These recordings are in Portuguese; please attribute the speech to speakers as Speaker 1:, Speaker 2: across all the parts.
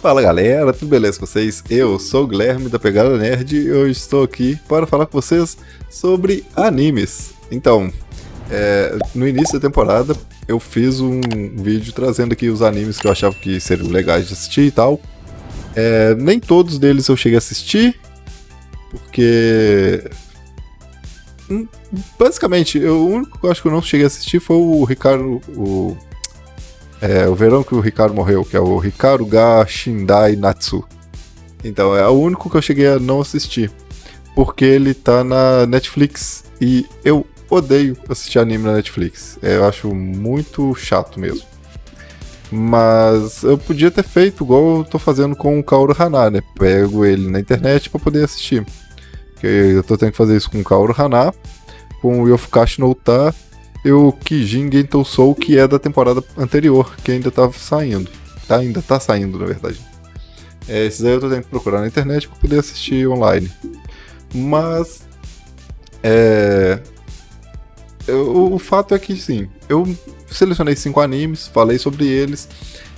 Speaker 1: Fala galera, tudo beleza com vocês? Eu sou o Guilherme da Pegada Nerd e hoje estou aqui para falar com vocês sobre animes. Então, no início da temporada eu fiz um vídeo trazendo aqui os animes que eu achava que seriam legais de assistir e tal. Nem todos deles eu cheguei a assistir, porque basicamente o único que eu acho que eu não cheguei a assistir foi o Ricardo. O verão que o Ricardo morreu, que é o Hikaru ga Shindai Natsu. Então, é o único que eu cheguei a não assistir. Porque ele tá na Netflix. E eu odeio assistir anime na Netflix. Eu acho muito chato mesmo. Mas eu podia ter feito igual eu tô fazendo com o Kaoru Hana, né? Pego ele na internet pra poder assistir. Porque eu tô tendo que fazer isso com o Kaoru Hana, com o Yofukashi no Uta e o Kijin Gentou Sou, que é da temporada anterior, que ainda tava saindo. Ainda tá saindo, na verdade. Esses aí eu tô tendo que procurar na internet pra poder assistir online. Mas o fato é que sim, eu selecionei 5 animes, falei sobre eles,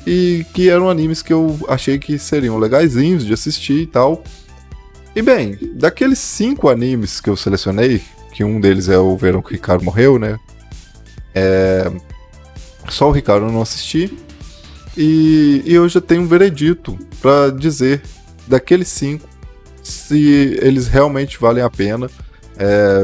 Speaker 1: e que eram animes que eu achei que seriam legaisinhos de assistir e tal. E bem, daqueles 5 animes que eu selecionei, que um deles é o Verão que o Ricardo morreu, né? Só o Ricardo eu não assisti. E eu já tenho um veredito pra dizer daqueles 5 se eles realmente valem a pena.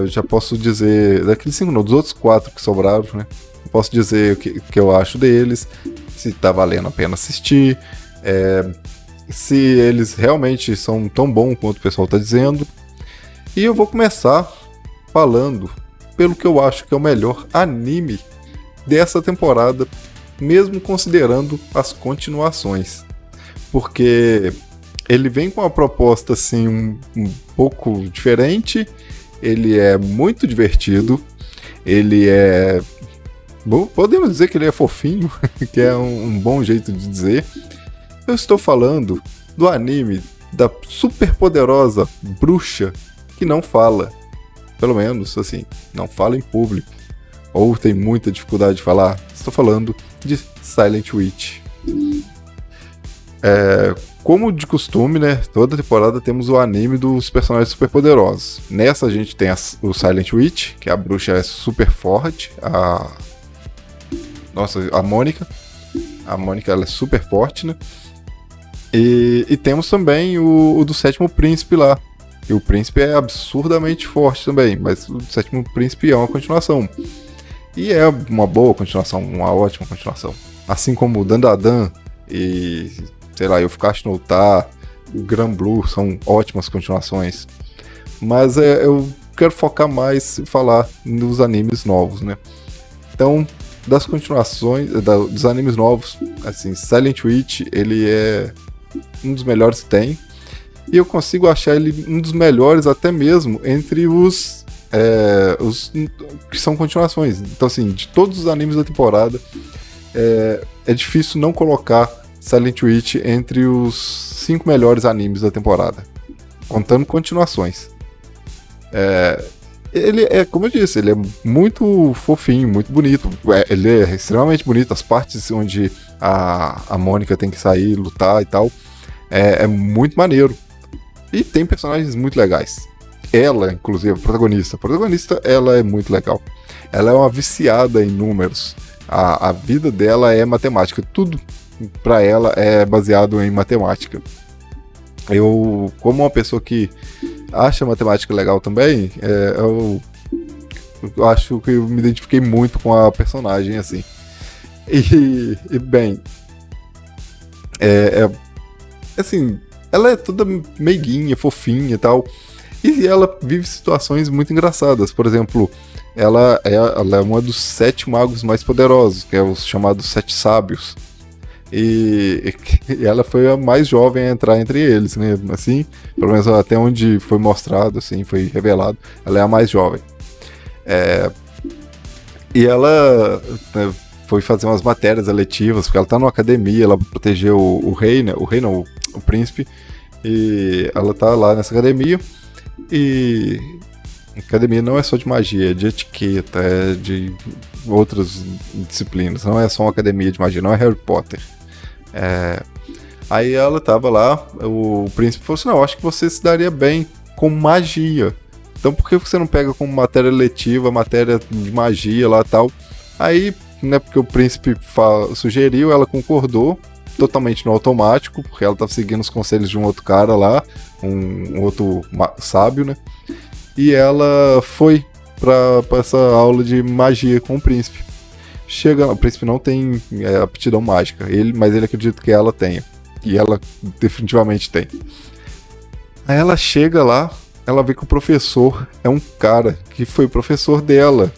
Speaker 1: Eu já posso dizer, daqueles 5 não, dos outros 4 que sobraram, né? Eu posso dizer o que eu acho deles, se tá valendo a pena assistir, se eles realmente são tão bons quanto o pessoal tá dizendo. E eu vou começar falando pelo que eu acho que é o melhor anime dessa temporada, mesmo considerando as continuações. Porque ele vem com uma proposta assim um pouco diferente, ele é muito divertido, ele é... Bom, podemos dizer que ele é fofinho, que é um bom jeito de dizer. Eu estou falando do anime da super poderosa bruxa que não fala. Pelo menos, assim, não fala em público. Ou tem muita dificuldade de falar. Estou falando de Silent Witch. Como de costume, né? Toda temporada temos o anime dos personagens super poderosos. Nessa a gente tem o Silent Witch, que a bruxa é super forte. A Mônica. A Mônica, ela é super forte, né? E temos também o do Sétimo Príncipe lá. E o Príncipe é absurdamente forte também, mas o Sétimo Príncipe é uma continuação. E é uma boa continuação, uma ótima continuação. Assim como o Dandadan e, sei lá, Yofukashi no Uta, o Gran Blue são ótimas continuações. Mas eu quero focar mais em falar nos animes novos, né? Então, das continuações, dos animes novos, assim, Silent Witch, ele é um dos melhores que tem. E eu consigo achar ele um dos melhores até mesmo entre os que são continuações. Então, assim, de todos os animes da temporada, é difícil não colocar Silent Witch entre os 5 melhores animes da temporada, contando continuações. Ele é, como eu disse, ele é muito fofinho, muito bonito. Ele é extremamente bonito. As partes onde a Mônica tem que sair, lutar e tal, é muito maneiro. E tem personagens muito legais. Ela, inclusive, a protagonista, ela é muito legal. Ela é uma viciada em números. A vida dela é matemática. Tudo pra ela é baseado em matemática. Eu, como uma pessoa que acha matemática legal também, eu acho que eu me identifiquei muito com a personagem, assim. E bem, assim, ela é toda meiguinha, fofinha e tal. E ela vive situações muito engraçadas. Por exemplo, ela é uma dos 7 magos mais poderosos, que é os chamados 7 sábios. E ela foi a mais jovem a entrar entre eles, né? Assim, pelo menos até onde foi mostrado, assim, foi revelado, ela é a mais jovem. E ela, né, foi fazer umas matérias eletivas, porque ela tá numa academia, ela protegeu o rei, né? O rei não, o príncipe. E ela tá lá nessa academia. E academia não é só de magia, é de etiqueta, é de outras disciplinas. Não é só uma academia de magia, não é Harry Potter. Aí ela tava lá, o príncipe falou assim, não, acho que você se daria bem com magia. Então por que você não pega como matéria letiva, matéria de magia lá e tal? Aí, né, porque o príncipe sugeriu, ela concordou, totalmente no automático, porque ela tava seguindo os conselhos de um outro cara lá, um outro sábio, né? E ela foi pra essa aula de magia com o príncipe. O príncipe não tem aptidão mágica, mas ele acredita que ela tenha. E ela definitivamente tem. Aí ela chega lá, ela vê que o professor é um cara que foi professor dela.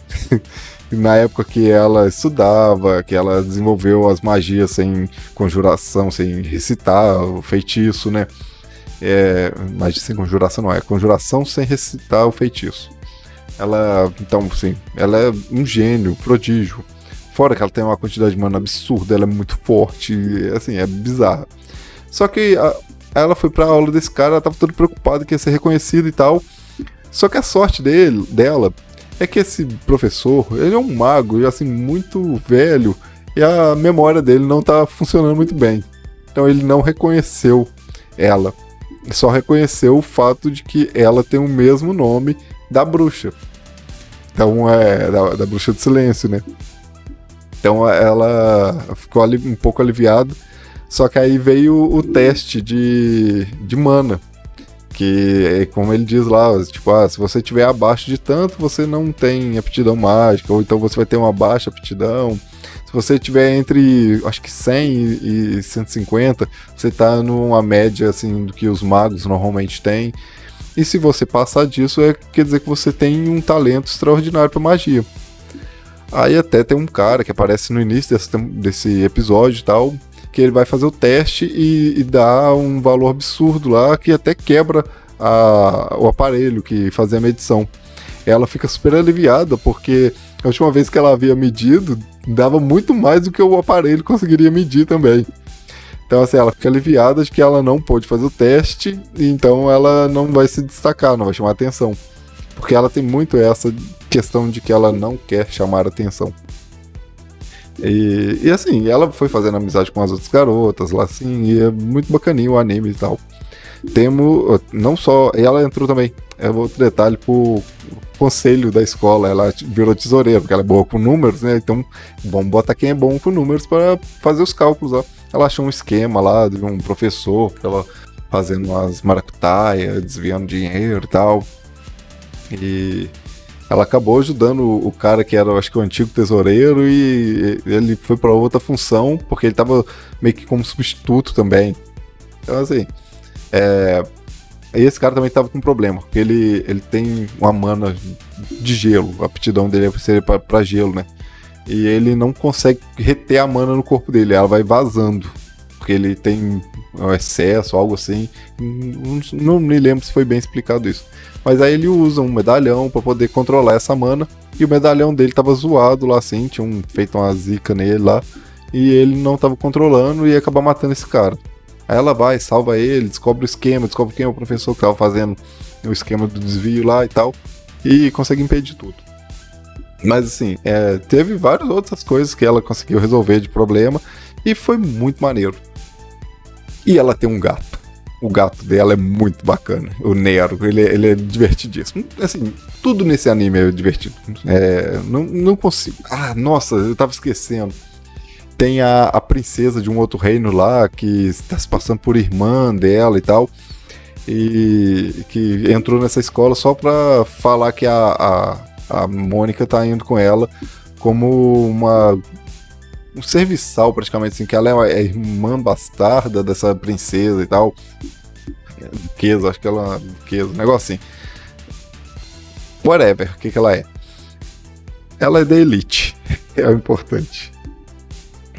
Speaker 1: Na época que ela estudava, que ela desenvolveu as magias sem conjuração, sem recitar o feitiço, né? Magia sem conjuração não, é conjuração sem recitar o feitiço. Ela, então, assim, ela é um gênio, prodígio. Fora que ela tem uma quantidade de mana absurda, ela é muito forte, assim, é bizarra. Só que ela foi pra aula desse cara, ela tava toda preocupada que ia ser reconhecida e tal. Só que a sorte dela é que esse professor, ele é um mago, assim, muito velho, e a memória dele não tá funcionando muito bem. Então ele não reconheceu ela. Só reconheceu o fato de que ela tem o mesmo nome da bruxa. Então da bruxa do silêncio, né? Então ela ficou um pouco aliviada. Só que aí veio o teste de mana. Que, como ele diz lá, tipo, se você tiver abaixo de tanto, você não tem aptidão mágica, ou então você vai ter uma baixa aptidão. Se você tiver entre, acho que 100 e 150, você tá numa média, assim, do que os magos normalmente têm. E se você passar disso, quer dizer que você tem um talento extraordinário para magia. Aí até tem um cara que aparece no início desse episódio e tal, que ele vai fazer o teste e dá um valor absurdo lá, que até quebra o aparelho que fazia a medição. Ela fica super aliviada, porque a última vez que ela havia medido, dava muito mais do que o aparelho conseguiria medir também. Então, assim, ela fica aliviada de que ela não pôde fazer o teste, e então ela não vai se destacar, não vai chamar atenção. Porque ela tem muito essa questão de que ela não quer chamar atenção. E assim, ela foi fazendo amizade com as outras garotas lá, assim, e é muito bacaninho o anime e tal. Temos, não só, ela entrou também, é outro detalhe, pro conselho da escola, ela virou tesoureira, porque ela é boa com números, né, então vamos botar quem é bom com números para fazer os cálculos, ó. Ela achou um esquema lá de um professor, que ela fazendo umas maracutaias, desviando dinheiro e tal, e ela acabou ajudando o cara que era, acho que o antigo tesoureiro, e ele foi para outra função, porque ele tava meio que como substituto também. Então, assim, e esse cara também tava com um problema, porque ele tem uma mana de gelo, a aptidão dele seria pra gelo, né? E ele não consegue reter a mana no corpo dele, ela vai vazando, porque ele tem um excesso, algo assim. Não me lembro se foi bem explicado isso. Mas aí ele usa um medalhão pra poder controlar essa mana, e o medalhão dele tava zoado lá assim, tinha feito uma zica nele lá, e ele não tava controlando e ia acabar matando esse cara. Aí ela vai, salva ele, descobre o esquema, descobre quem é o professor que tava fazendo o esquema do desvio lá e tal, e consegue impedir tudo. Mas assim, teve várias outras coisas que ela conseguiu resolver de problema, e foi muito maneiro. E ela tem um gato. O gato dela é muito bacana. O Nero, ele é divertidíssimo. Assim, tudo nesse anime é divertido. Não consigo. Ah, nossa, eu tava esquecendo. Tem a princesa de um outro reino lá, que está se passando por irmã dela e tal. E que entrou nessa escola só pra falar que a Mônica tá indo com ela como um serviçal, praticamente, assim, que ela é a irmã bastarda dessa princesa e tal. Duquesa, acho que ela é duquesa, um negócio assim. Whatever, o que ela é? Ela é da elite, é o importante.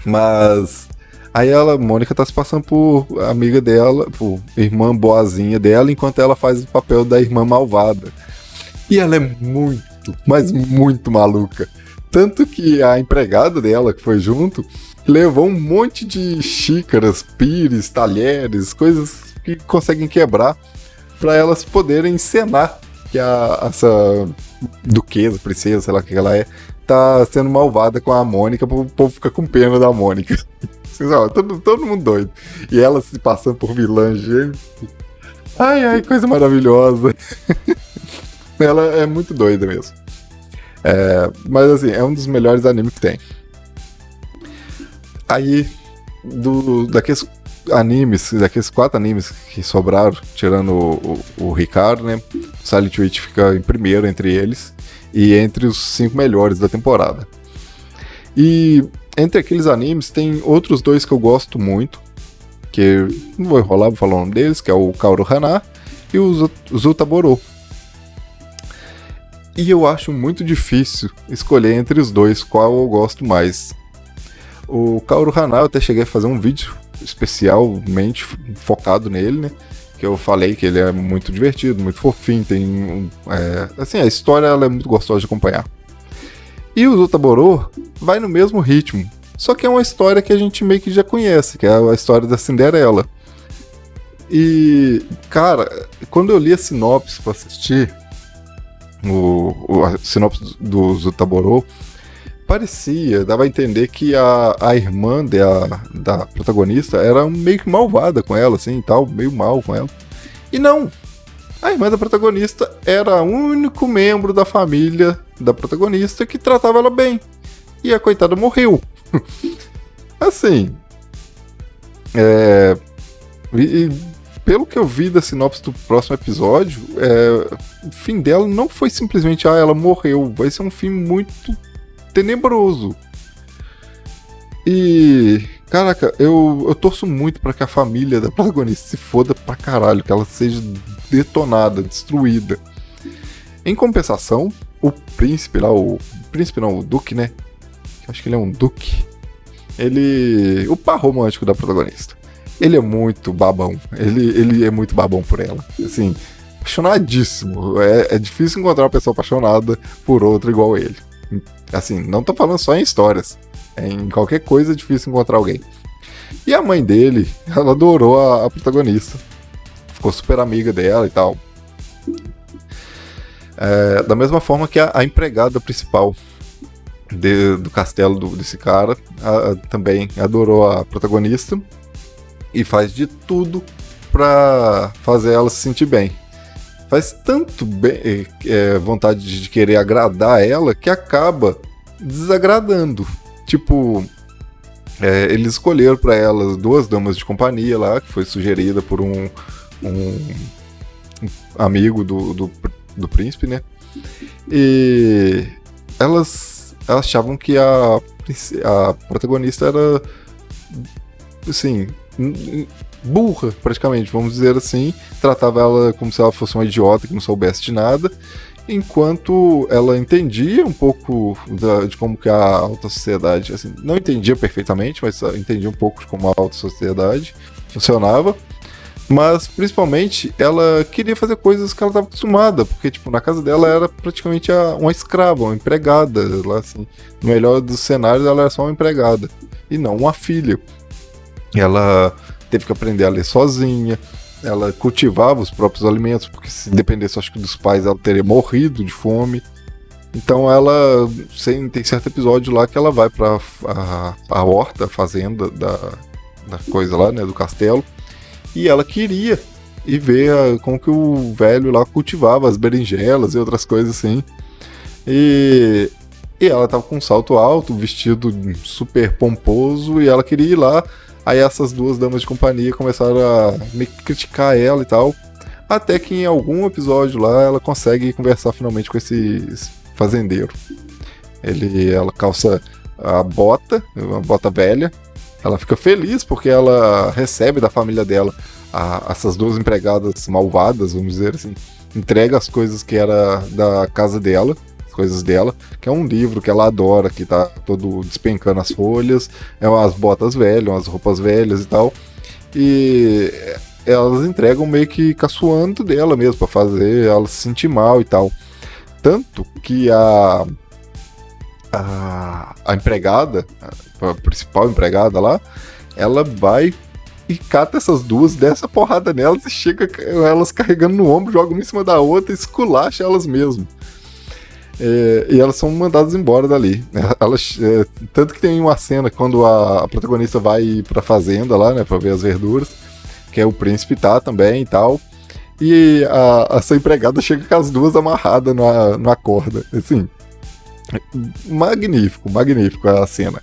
Speaker 1: Mas aí Mônica tá se passando por amiga dela, por irmã boazinha dela, enquanto ela faz o papel da irmã malvada. E ela é muito, mas muito maluca. Tanto que a empregada dela, que foi junto, levou um monte de xícaras, pires, talheres, coisas que conseguem quebrar, para elas poderem encenar que essa duquesa, princesa, sei lá o que ela é, tá sendo malvada com a Mônica, pro povo ficar com pena da Mônica. assim, ó, todo mundo doido. E ela se passando por vilã, gente. Ai, coisa maravilhosa. Ela é muito doida mesmo. Mas assim, é um dos melhores animes que tem. Aí, daqueles daqueles 4 animes que sobraram, tirando o Ricardo, né? Silent Witch fica em primeiro entre eles e entre os 5 melhores da temporada. E entre aqueles animes tem outros 2 que eu gosto muito, que não vou enrolar, vou falar o nome deles, que é o Kaoru Hana e o Zutaboro. E eu acho muito difícil escolher entre os 2 qual eu gosto mais. O Kaoru Hana, eu até cheguei a fazer um vídeo especialmente focado nele, né? Que eu falei que ele é muito divertido, muito fofinho, assim, a história ela é muito gostosa de acompanhar. E o Zutaboro vai no mesmo ritmo, só que é uma história que a gente meio que já conhece, que é a história da Cinderela. E, cara, quando eu li a sinopse pra assistir, a sinopse do Zutaboro, dava a entender que a irmã da protagonista era meio que malvada com ela, assim, tal, meio mal com ela. E não! A irmã da protagonista era o único membro da família da protagonista que tratava ela bem. E a coitada morreu. Assim... pelo que eu vi da sinopse do próximo episódio, o fim dela não foi simplesmente ela morreu. Vai ser um fim muito tenebroso. E... caraca, eu torço muito pra que a família da protagonista se foda pra caralho, que ela seja detonada, destruída. Em compensação, o príncipe lá, o duque, né? Acho que ele é um duque. O par romântico da protagonista. Ele é muito babão. Ele é muito babão por ela. Assim, apaixonadíssimo. É difícil encontrar uma pessoa apaixonada por outra igual ele. Assim, não tô falando só em histórias. Em qualquer coisa é difícil encontrar alguém. E a mãe dele, ela adorou a protagonista. Ficou super amiga dela e tal. Da mesma forma que a empregada principal do castelo desse cara também adorou a protagonista. E faz de tudo pra fazer ela se sentir bem. Faz tanto bem, vontade de querer agradar ela que acaba desagradando. Tipo, eles escolheram pra ela 2 damas de companhia lá, que foi sugerida por um amigo do príncipe, né? E elas achavam que a protagonista era, assim, burra, praticamente, vamos dizer assim. Tratava ela como se ela fosse uma idiota que não soubesse de nada, enquanto ela entendia um pouco de como que a alta sociedade, assim, não entendia perfeitamente, mas entendia um pouco de como a alta sociedade funcionava. Mas, principalmente, ela queria fazer coisas que ela estava acostumada, porque, tipo, na casa dela era praticamente uma escrava, uma empregada, lá, assim. No melhor dos cenários, ela era só uma empregada, e não uma filha. Ela teve que aprender a ler sozinha, ela cultivava os próprios alimentos, porque se dependesse, acho que dos pais, ela teria morrido de fome. Então ela, tem certo episódio lá que ela vai pra a horta, a fazenda da coisa lá, né, do castelo, e ela queria ir ver como que o velho lá cultivava as berinjelas e outras coisas assim. E ela tava com um salto alto, vestido super pomposo, e ela queria ir lá. Aí essas 2 damas de companhia começaram a meio que criticar ela e tal. Até que em algum episódio lá ela consegue conversar finalmente com esse fazendeiro. Ela calça uma bota velha. Ela fica feliz porque ela recebe da família dela essas 2 empregadas malvadas, vamos dizer assim. Entrega as coisas que era da casa dela, as coisas dela, que é um livro que ela adora, que tá todo despencando as folhas, umas botas velhas, umas roupas velhas e tal. E elas entregam meio que caçoando dela mesmo, pra fazer ela se sentir mal e tal. Tanto que a empregada, a principal empregada lá, ela vai e cata essas 2, desce a porrada nelas e chega elas carregando no ombro, joga uma em cima da outra e esculacha elas mesmo. E elas são mandadas embora dali. Tanto que tem uma cena quando a protagonista vai pra fazenda lá, né, pra ver as verduras, que é o príncipe tá também e tal. E essa empregada chega com as duas amarradas na corda. Assim, magnífico a cena.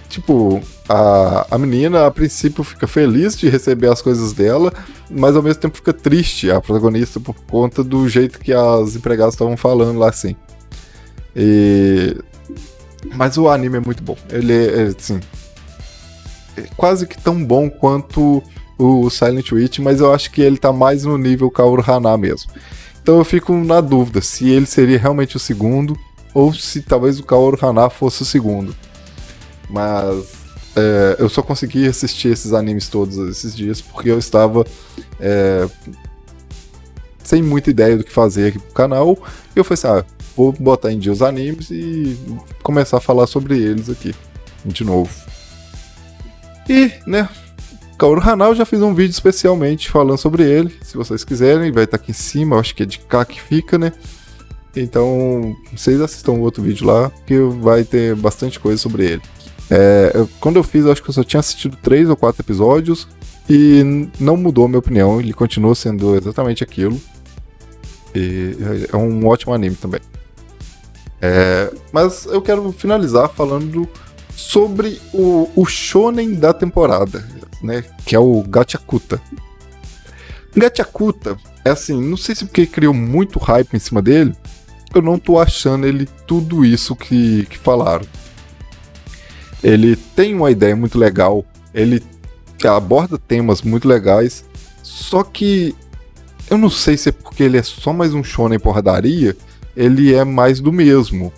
Speaker 1: Tipo, a menina a princípio fica feliz de receber as coisas dela, mas ao mesmo tempo fica triste, a protagonista, por conta do jeito que as empregadas estavam falando lá, assim. Mas o anime é muito bom. Ele assim, é quase que tão bom quanto o Silent Witch, mas eu acho que ele tá mais no nível Kaoru Hana mesmo. Então eu fico na dúvida se ele seria realmente o segundo, ou se talvez o Kaoru Hana fosse o segundo. Mas eu só consegui assistir esses animes todos esses dias porque eu estava sem muita ideia do que fazer aqui pro canal. E eu falei assim, vou botar em dia os animes e começar a falar sobre eles aqui de novo. E, né, Kaoru Hana eu já fiz um vídeo especialmente falando sobre ele. Se vocês quiserem, vai estar aqui em cima, eu acho que é de cá que fica, né? Então, vocês assistam o outro vídeo lá, que vai ter bastante coisa sobre ele. Quando eu fiz, eu acho que eu só tinha assistido 3 ou 4 episódios e não mudou a minha opinião, ele continua sendo exatamente aquilo. E é um ótimo anime também. Mas eu quero finalizar falando sobre o shonen da temporada, né, que é o Gachakuta. Gachakuta é assim, não sei se porque criou muito hype em cima dele, eu não tô achando ele tudo isso que falaram. Ele tem uma ideia muito legal, ele aborda temas muito legais, só que eu não sei se é porque ele é só mais um shonen porradaria, ele é mais do mesmo.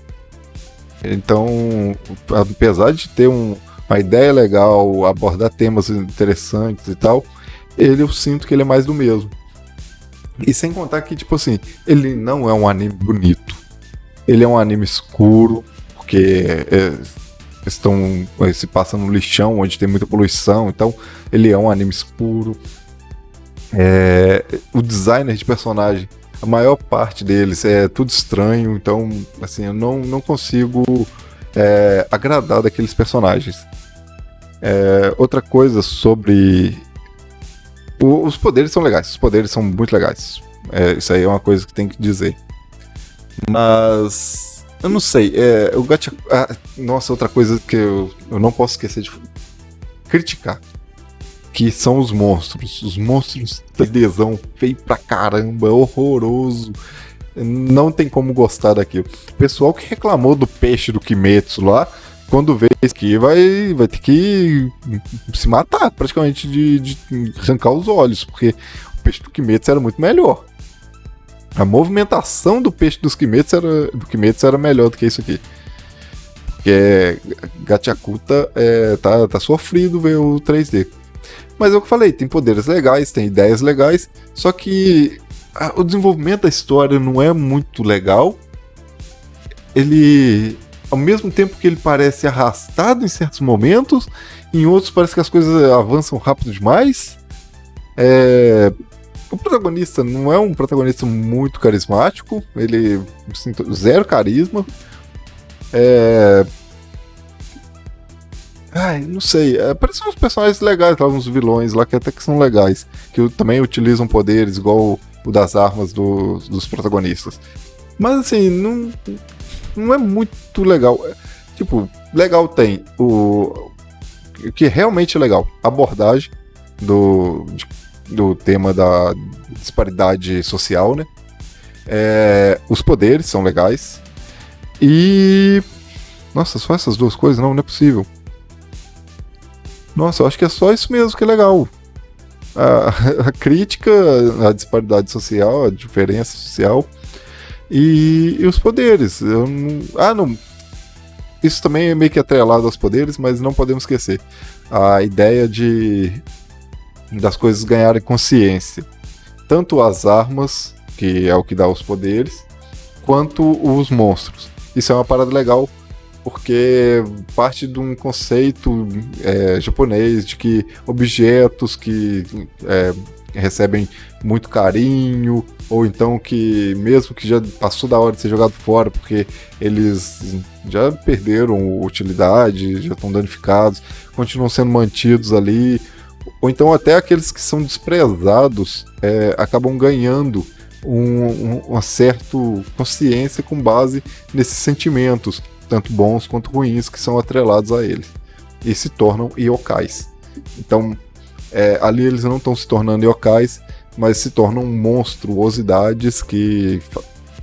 Speaker 1: Então, apesar de ter uma ideia legal, abordar temas interessantes e tal, eu sinto que ele é mais do mesmo. E sem contar que, tipo assim, ele não é um anime bonito. Ele é um anime escuro, porque se passa no lixão, onde tem muita poluição, então ele é um anime escuro. O designer de personagem, a maior parte deles é tudo estranho, então assim, eu não consigo agradar daqueles personagens. Outra coisa sobre... Os poderes são legais, os poderes são muito legais. Isso aí é uma coisa que tem que dizer. Mas... eu não sei, o Gachakuta... nossa, outra coisa que eu não posso esquecer de criticar, que são os monstros. Os monstros têm desão feio pra caramba, horroroso. Não tem como gostar daquilo. O pessoal que reclamou do peixe do Kimetsu lá, quando vê isso aqui, vai ter que se matar, praticamente, de arrancar os olhos, porque o peixe do Kimetsu era muito melhor. A movimentação do peixe do Kimetsu era melhor do que isso aqui. Porque Gachakuta tá sofrido ver o 3D. Mas é o que eu falei, tem poderes legais, tem ideias legais, só que o desenvolvimento da história não é muito legal. Ele, ao mesmo tempo que ele parece arrastado em certos momentos, em outros parece que as coisas avançam rápido demais. O protagonista não é um protagonista muito carismático, ele zero carisma. Não sei, parecem uns personagens legais lá, uns vilões lá que até que são legais, que também utilizam poderes igual o das armas dos protagonistas. Mas assim, não é muito legal. Tipo, legal tem o que realmente é legal, a abordagem do tema da disparidade social, né? Os poderes são legais. E... nossa, só essas duas coisas? Não é possível. Nossa, eu acho que é só isso mesmo que é legal. A crítica à disparidade social, a diferença social e os poderes. Isso também é meio que atrelado aos poderes, mas não podemos esquecer a ideia das coisas ganharem consciência. Tanto as armas, que é o que dá os poderes, quanto os monstros. Isso é uma parada legal, porque parte de um conceito japonês de que objetos que recebem muito carinho ou então que mesmo que já passou da hora de ser jogado fora, porque eles já perderam utilidade, já estão danificados, continuam sendo mantidos ali, ou então até aqueles que são desprezados acabam ganhando uma certa consciência com base nesses sentimentos, tanto bons quanto ruins, que são atrelados a eles, e se tornam yokais. Então, ali eles não estão se tornando yokais, mas se tornam monstruosidades que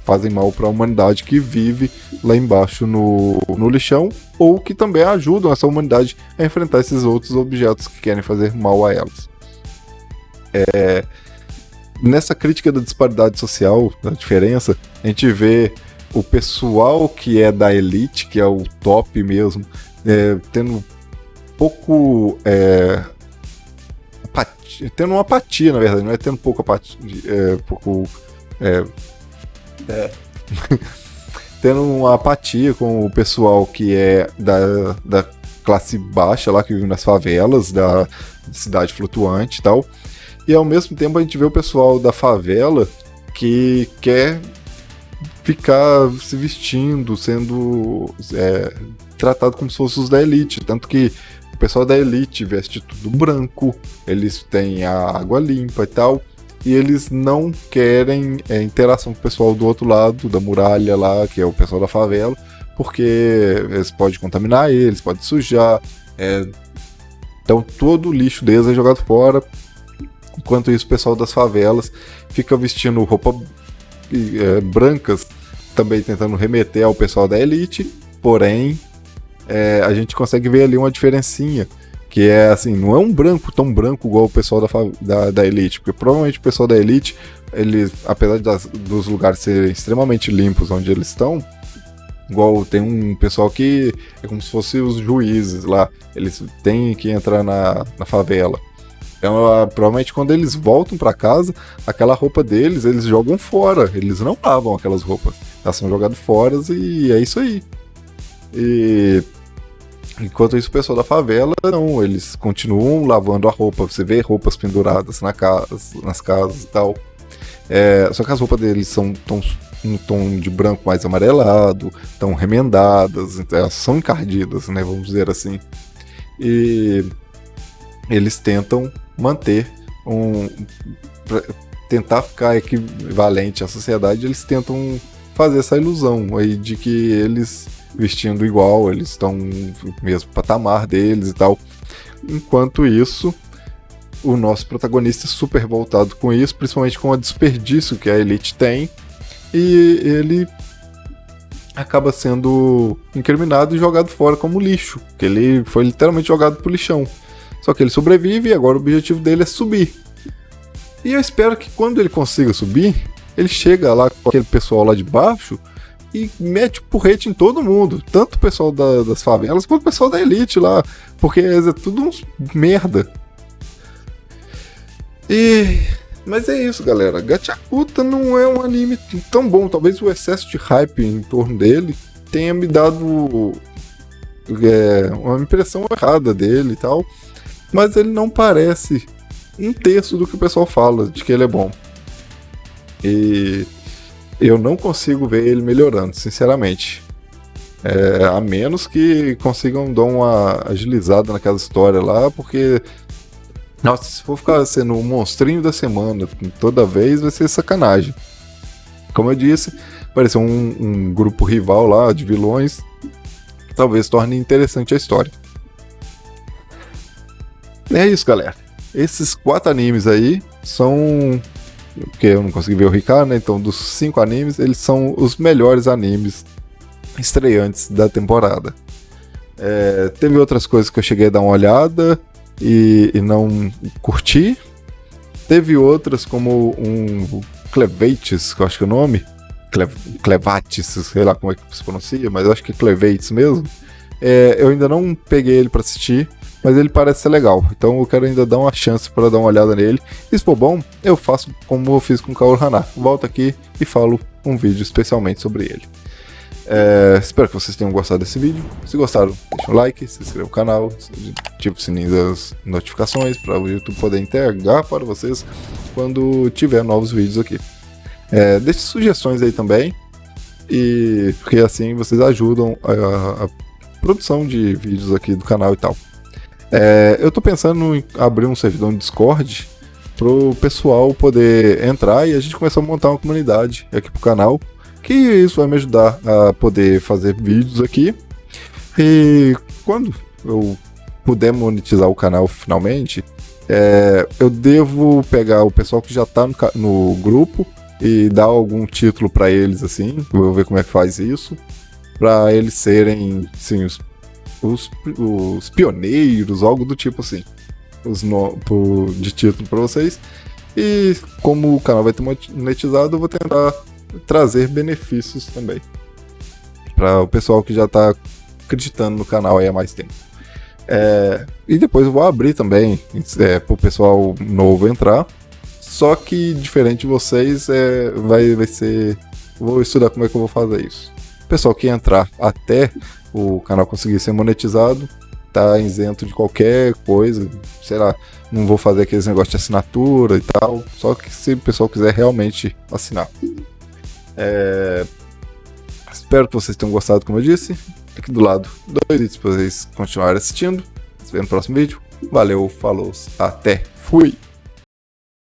Speaker 1: fazem mal para a humanidade que vive lá embaixo no lixão, ou que também ajudam essa humanidade a enfrentar esses outros objetos que querem fazer mal a elas. Nessa crítica da disparidade social, da diferença, a gente vê o pessoal que é da elite, que é o top mesmo, tendo pouco... tendo uma apatia, na verdade, não é tendo pouco apatia, tendo uma apatia com o pessoal que é da classe baixa lá, que vive nas favelas, da cidade flutuante e tal. E ao mesmo tempo a gente vê o pessoal da favela que quer ficar se vestindo, sendo tratado como se fossem os da elite. Tanto que o pessoal da elite veste tudo branco, eles têm a água limpa e tal, e eles não querem interação com o pessoal do outro lado, da muralha lá, que é o pessoal da favela, porque eles podem contaminar eles, podem sujar. Então todo o lixo deles é jogado fora. Enquanto isso, o pessoal das favelas fica vestindo roupa brancas, também tentando remeter ao pessoal da elite, porém a gente consegue ver ali uma diferencinha, que é assim, não é um branco tão branco igual o pessoal da elite, porque provavelmente o pessoal da elite, eles, apesar dos lugares serem extremamente limpos onde eles estão, igual tem um pessoal que é como se fossem os juízes lá, eles têm que entrar na favela. Então, provavelmente quando eles voltam pra casa, aquela roupa deles, eles jogam fora. Eles não lavam aquelas roupas. Elas são jogadas fora e é isso aí. E enquanto isso, o pessoal da favela, não. Eles continuam lavando a roupa. Você vê roupas penduradas nas casas e tal. Só que as roupas deles são um tom de branco mais amarelado, estão remendadas, então elas são encardidas, né? Vamos dizer assim. E eles tentam manter tentar ficar equivalente à sociedade, eles tentam fazer essa ilusão aí de que eles vestindo igual, eles estão no mesmo patamar deles e tal. Enquanto isso, o nosso protagonista é super voltado com isso, principalmente com o desperdício que a elite tem, e ele acaba sendo incriminado e jogado fora como lixo, que ele foi literalmente jogado pro lixão. Só que ele sobrevive e agora o objetivo dele é subir. E eu espero que quando ele consiga subir, ele chega lá com aquele pessoal lá de baixo e mete porrete em todo mundo. Tanto o pessoal das favelas quanto o pessoal da elite lá. Porque é tudo uns merda. Mas é isso, galera. Gachakuta não é um anime tão bom. Talvez o excesso de hype em torno dele tenha me dado uma impressão errada dele e tal. Mas ele não parece um terço do que o pessoal fala, de que ele é bom. E eu não consigo ver ele melhorando, sinceramente. A menos que consigam dar uma agilizada naquela história lá, porque... Nossa, se for ficar sendo o monstrinho da semana toda vez, vai ser sacanagem. Como eu disse, pareceu um grupo rival lá de vilões, que talvez torne interessante a história. É isso, galera. Esses 4 animes aí são... Porque eu não consegui ver o Ricardo, né? Então, dos 5 animes, eles são os melhores animes estreantes da temporada. Teve outras coisas que eu cheguei a dar uma olhada e não curti. Teve outras como um Clevates, que eu acho que é o nome. Clevates, sei lá como é que se pronuncia, mas eu acho que é Clevates mesmo. Eu ainda não peguei ele pra assistir, mas ele parece ser legal, então eu quero ainda dar uma chance para dar uma olhada nele. E se for bom, eu faço como eu fiz com o Kaoru Hana, volto aqui e falo um vídeo especialmente sobre ele. Espero que vocês tenham gostado desse vídeo. Se gostaram, deixa um like, se inscreva no canal, ative o sininho das notificações para o YouTube poder entregar para vocês quando tiver novos vídeos aqui. Deixe sugestões aí também, e porque assim vocês ajudam a produção de vídeos aqui do canal e tal. Eu tô pensando em abrir um servidor no Discord pro pessoal poder entrar e a gente começar a montar uma comunidade aqui pro canal, que isso vai me ajudar a poder fazer vídeos aqui. E quando eu puder monetizar o canal finalmente, eu devo pegar o pessoal que já tá no grupo e dar algum título pra eles, assim, vou ver como é que faz isso, pra eles serem, assim, os pioneiros, algo do tipo assim, de título pra vocês. E como o canal vai ter monetizado, eu vou tentar trazer benefícios também para o pessoal que já tá acreditando no canal aí há mais tempo. E depois eu vou abrir também para o pessoal novo entrar. Só que diferente de vocês, vai ser. Vou estudar como é que eu vou fazer isso. O pessoal que entrar até o canal conseguir ser monetizado tá isento de qualquer coisa, sei lá, não vou fazer aqueles negócios de assinatura e tal, só que se o pessoal quiser realmente assinar. Espero que vocês tenham gostado, como eu disse. Aqui do lado, 2 vídeos para vocês continuarem assistindo. Se vê no próximo vídeo. Valeu, falou, até, fui!